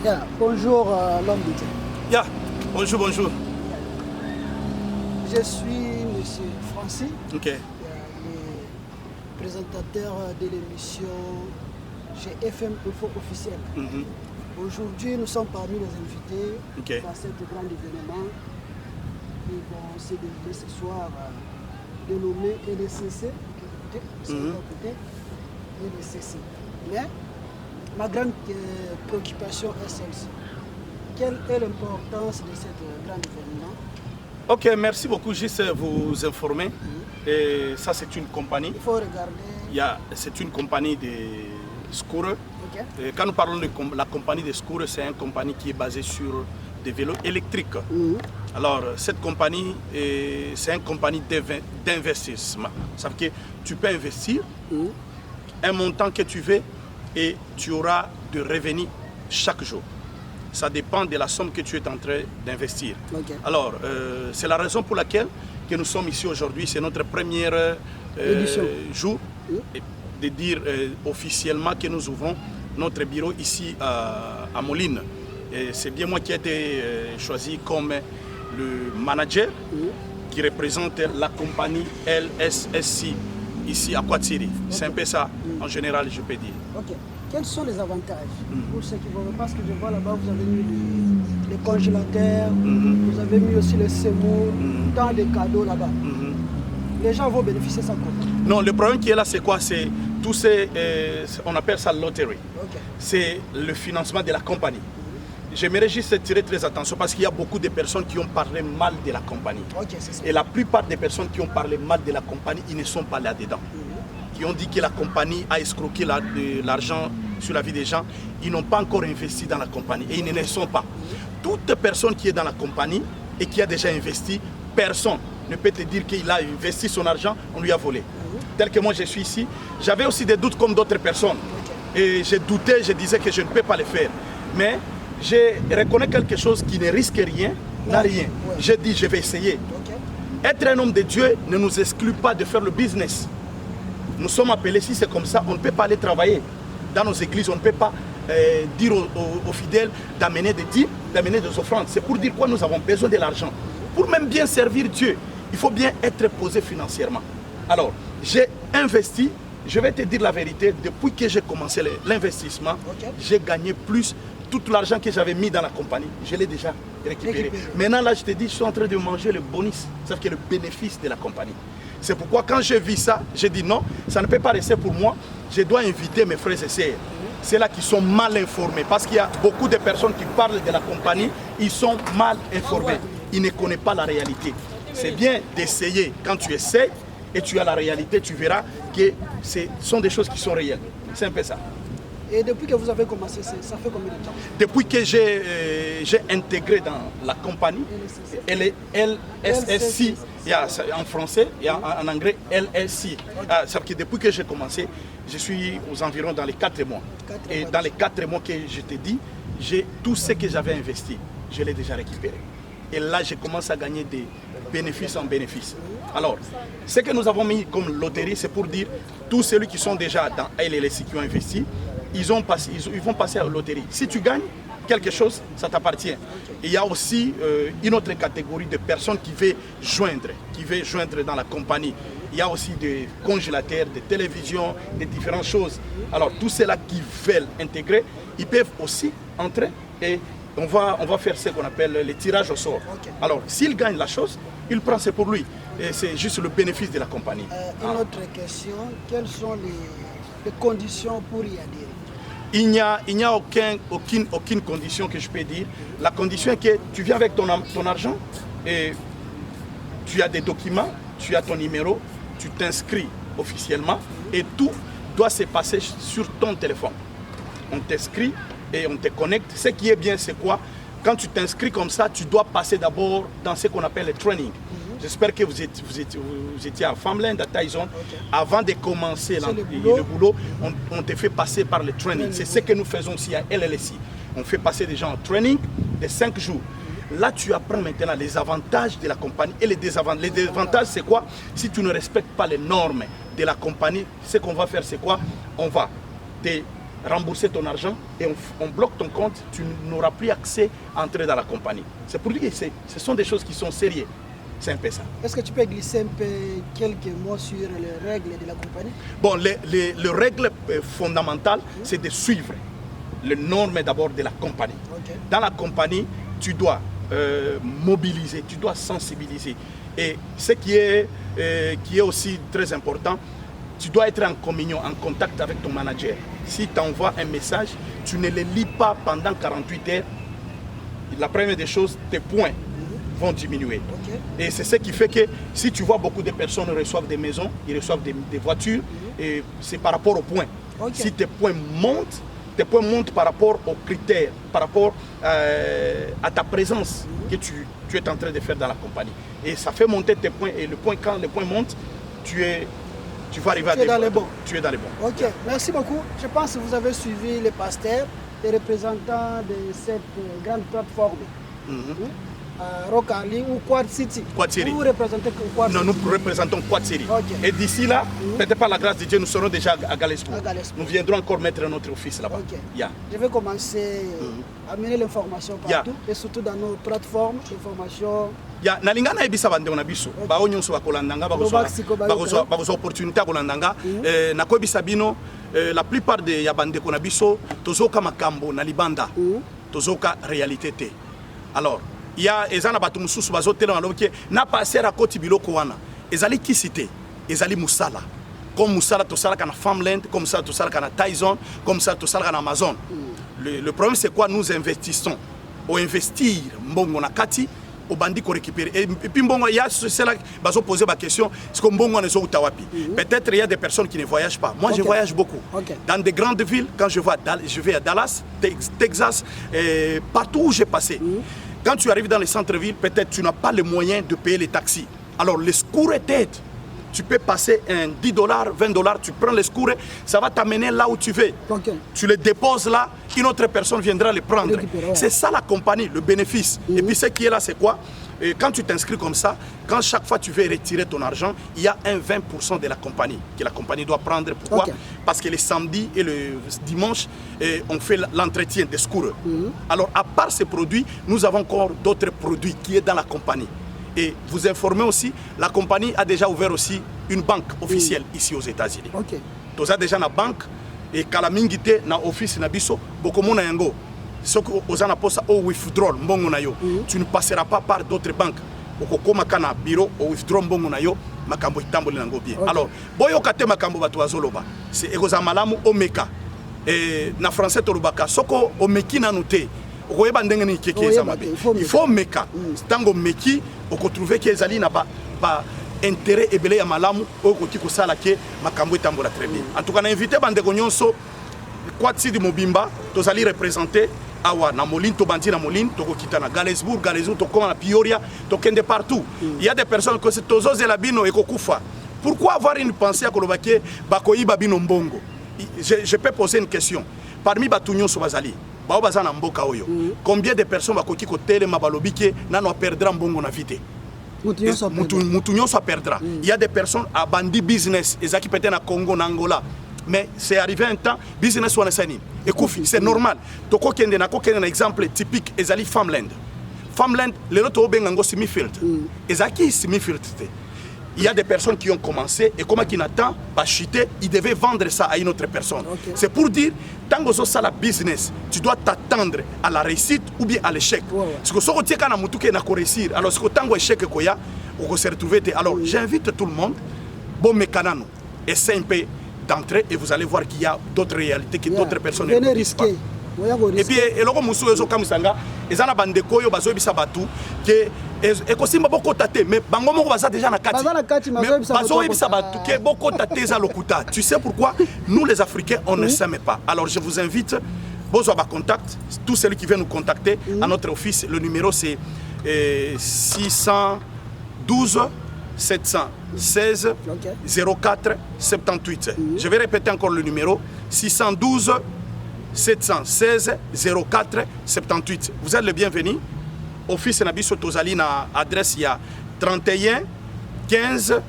Yeah. Bonjour, l'homme de Dieu. Yeah. Bonjour, bonjour. Je suis M. Francis, Ok. le présentateur de l'émission chez FM Info Officiel. Aujourd'hui, nous sommes parmi les invités dans cet grand événement qui vont se dérouler ce soir, dénommé LCC, et LCC. Mais ma grande préoccupation est celle-ci. Quelle est l'importance de ce grand événement? Ok, merci beaucoup. Juste vous informer. Et ça, c'est une compagnie. Il faut regarder. C'est une compagnie de scooters. Et quand nous parlons de la compagnie de scooters, c'est une compagnie qui est basée sur des vélos électriques. Alors, cette compagnie, c'est une compagnie d'investissement. Ça veut dire que tu peux investir un montant que tu veux et tu auras de revenus chaque jour. Ça dépend de la somme que tu es en train d'investir. Alors, c'est la raison pour laquelle que nous sommes ici aujourd'hui. C'est notre première jour de dire officiellement que nous ouvrons notre bureau ici à Moline. C'est bien moi qui ai été choisi comme le manager qui représente la compagnie LSSC ici à Kwatiri. C'est un peu ça, en général, je peux dire. Quels sont les avantages pour ceux qui vont? Parce que je vois là-bas, vous avez mis les congélateurs, vous avez mis aussi les semours, tant de cadeaux là-bas. Les gens vont bénéficier de ça comment? Non, le problème qui est là, c'est quoi? C'est tout ces, on appelle ça loterie. C'est le financement de la compagnie. J'aimerais juste attirer très attention parce qu'il y a beaucoup de personnes qui ont parlé mal de la compagnie. Et la plupart des personnes qui ont parlé mal de la compagnie, ils ne sont pas là-dedans. Qui ont dit que la compagnie a escroqué l'argent sur la vie des gens, ils n'ont pas encore investi dans la compagnie et ils ne le sont pas. Toute personne qui est dans la compagnie et qui a déjà investi, personne ne peut te dire qu'il a investi son argent, on lui a volé. Tel que moi je suis ici, j'avais aussi des doutes comme d'autres personnes. Et j'ai douté, je disais que je ne peux pas le faire. Mais je reconnais quelque chose qui ne risque rien, n'a rien. J'ai dit je vais essayer. Être un homme de Dieu ne nous exclut pas de faire le business. Nous sommes appelés, si c'est comme ça, on ne peut pas aller travailler dans nos églises, on ne peut pas dire aux fidèles d'amener des dîmes, d'amener des offrandes. C'est pour dire quoi? Nous avons besoin de l'argent. Pour même bien servir Dieu, il faut bien être posé financièrement. Alors, j'ai investi, je vais te dire la vérité, depuis que j'ai commencé l'investissement, j'ai gagné plus. Tout l'argent que j'avais mis dans la compagnie, je l'ai déjà récupéré. Maintenant, là, je te dis, je suis en train de manger le bonus, c'est-à-dire le bénéfice de la compagnie. C'est pourquoi quand j'ai vu ça, j'ai dit non, ça ne peut pas rester pour moi. Je dois inviter mes frères et sœurs. C'est là qui sont mal informés. Parce qu'il y a beaucoup de personnes qui parlent de la compagnie, ils sont mal informés. Ils ne connaissent pas la réalité. C'est bien d'essayer. Quand tu essaies et tu as la réalité, tu verras que ce sont des choses qui sont réelles. C'est un peu ça. Et depuis que vous avez commencé, ça fait combien de temps? Depuis que j'ai intégré dans la compagnie, elle est LSSC, en français et en anglais LSC. Ça veut dire que depuis que j'ai commencé, je suis aux environs dans les 4 mois. Et dans les 4 mois que je t'ai dit, j'ai tout ce que j'avais investi, je l'ai déjà récupéré. Et là, je commence à gagner des bénéfices en bénéfices. Alors, ce que nous avons mis comme loterie, c'est pour dire tous ceux qui sont déjà dans LSC qui ont investi, ils vont passer à la loterie. Si tu gagnes quelque chose, ça t'appartient. Il y a aussi une autre catégorie de personnes qui veulent joindre dans la compagnie. Il y a aussi des congélateurs, des télévisions, des différentes choses. Alors, tous ceux-là qui veulent intégrer, ils peuvent aussi entrer et on va faire ce qu'on appelle les tirages au sort. Alors, s'il gagne la chose, il prend, c'est pour lui. Et c'est juste le bénéfice de la compagnie. Une autre question, quelles sont les conditions pour y adhérer? Il n'y a aucune condition que je peux dire. La condition est que tu viens avec ton argent et tu as des documents, tu as ton numéro, tu t'inscris officiellement et tout doit se passer sur ton téléphone. On t'inscrit et on te connecte. Ce qui est bien, c'est quoi? Quand tu t'inscris comme ça, tu dois passer d'abord dans ce qu'on appelle le training. J'espère que vous étiez à Farmland, à Tyson. Avant de commencer le boulot, on te fait passer par le training. C'est ce que nous faisons ici à LLSI. On fait passer des gens en training de 5 jours. Là, tu apprends maintenant les avantages de la compagnie et les désavantages. Les désavantages, c'est quoi? Si tu ne respectes pas les normes de la compagnie, ce qu'on va faire, c'est quoi? On va te rembourser ton argent et on bloque ton compte, tu n'auras plus accès à entrer dans la compagnie. C'est pour dire que ce sont des choses qui sont sérieuses. C'est un peu ça. Est-ce que tu peux glisser un peu quelques mots sur les règles de la compagnie? Bon, les règles fondamentales, c'est de suivre les normes d'abord de la compagnie. Okay. Dans la compagnie, tu dois mobiliser, tu dois sensibiliser. Et ce qui est aussi très important, tu dois être en communion, en contact avec ton manager. Si tu envoies un message, tu ne le lis pas pendant 48 heures. La première des choses, tes points vont diminuer. Okay. Et c'est ce qui fait que si tu vois beaucoup de personnes reçoivent des maisons, ils reçoivent des voitures, et c'est par rapport aux points. Okay. Si tes points montent par rapport aux critères, par rapport à ta présence que tu es en train de faire dans la compagnie. Et ça fait monter tes points, et quand les points montent, tu vas arriver à des bons. Tu es dans les bons. Ok, merci beaucoup. Je pense que vous avez suivi les pasteurs, les représentants de cette grande plateforme. Rock Arling ou Quad City. Vous représentez Quad City? Non, nous représentons Quad City. Okay. Et d'ici là, peut-être par la grâce de Dieu, nous serons déjà à Galesbourg. Nous viendrons encore mettre notre office là-bas. Okay. Yeah. Je vais commencer à amener l'information partout et surtout dans nos plateformes d'information. Nalinga na ebisa bande na biso ba onyonso bakolandanga bakozwa opportunité kolandanga na ko ebisa bino la plupart de ya bande ko na biso tozoka makambo na libanda tozoka réalité te. Alors il y a ezana batu mususu bazotela baloke na passer à koti biloko wana ezali kisite ezali musala comme musala tosala kana Farmland comme ça tosala kana Tyson comme ça tosala kana Amazon. Le problème c'est quoi? Nous investissons au investir mbongo na kati au bandit qu'on récupère. Et puis bon, il y a ceux-là qui vont poser ma question, est-ce que bon, peut-être il y a des personnes qui ne voyagent pas. Moi, je voyage beaucoup. Dans des grandes villes, quand je vais à Dallas, Texas, partout où j'ai passé. Quand tu arrives dans les centres-villes, peut-être tu n'as pas les moyens de payer les taxis. Alors, les secours t'aident. Tu peux passer un $10, $20, tu prends les secours, ça va t'amener là où tu veux. Tu les déposes là, une autre personne viendra les prendre. C'est ça la compagnie, le bénéfice. Et puis ce qui est là, c'est quoi? Et quand tu t'inscris comme ça, quand chaque fois tu veux retirer ton argent, il y a un 20% de la compagnie que la compagnie doit prendre. Pourquoi? Parce que les samedis et le dimanche, on fait l'entretien des secours. Alors à part ces produits, nous avons encore d'autres produits qui sont dans la compagnie. Et vous informez aussi, la compagnie a déjà ouvert aussi une banque officielle ici aux États-Unis. Tu as déjà une banque et quand la mingité na office na biso, beaucoup de gens ce que vous avez posé au withdrawal, tu ne passeras pas par d'autres banques. Okokoma kana bureau au withdraw mbongo na yo makambo itamboli nango bien. Alors, boyo kate makambo batu azoloba. C'est egoza malamu omeka. Et na français tolobaka soko omeki na noté. Okoyeba ndenge ni keke ezamabe. Il faut meka. Tango meki okotrouver que ezali na ba intérêt ebele ya malamu okoki kosala ke makambo itambola très bien. En tout cas, na invité bande ko nyonso Quad City Mobimba tozali représenter awa na Moline to bandi na Moline to kokita na Galesbourg to koma na Peoria to kende partout. Il y a des personnes que c'est tozo zela bino e kokufa. Pourquoi avoir une pensée à kolobake bakoyiba bino mbongo? Je peux poser une question. Parmi batunyo so bazali bao bazana mboka oyo. Combien de personnes bakoki ko telema balobike nano perdra mbongo na vite? Mutunyo so perdra. Il y a des personnes à bandi business ezaki peut-être na Congo na Angola. Mais c'est arrivé un temps, business one sani. Et c'est normal. Toko kende na ko kende na exemple typique ezali Farmland. Farmland, le loto bengango Smithfield. Ezaki Smithfield. Il y a des personnes qui ont commencé et comme qui n'attend pas chuter, ils devaient vendre ça à une autre personne. C'est pour dire, tant que ça la business, tu dois t'attendre à la réussite ou bien à l'échec. Parce que si tu as réussir, alors si tu as échec, on va se retrouver. Alors j'invite tout le monde, bon mécanano, et simple d'entrer et vous allez voir qu'il y a d'autres réalités que d'autres personnes ne disent pas. Et puis, eloko musu ezo kamusanga ezana bande koyo bazo bisa batu ke ekosimba boko tate mais bango moko baza déjà na kati mais bazo bisa batu ke boko tate za lokuta. Tu sais pourquoi? Nous les Africains on ne s'aime pas. Alors je vous invite bozo ba contact tous ceux qui viennent nous contacter à notre office. Le numéro c'est 612 716 04 78. Je vais répéter encore le numéro 612 716 04 78. Vous êtes le bienvenu. Office Nabiso Tozali na adresse il y a 31 15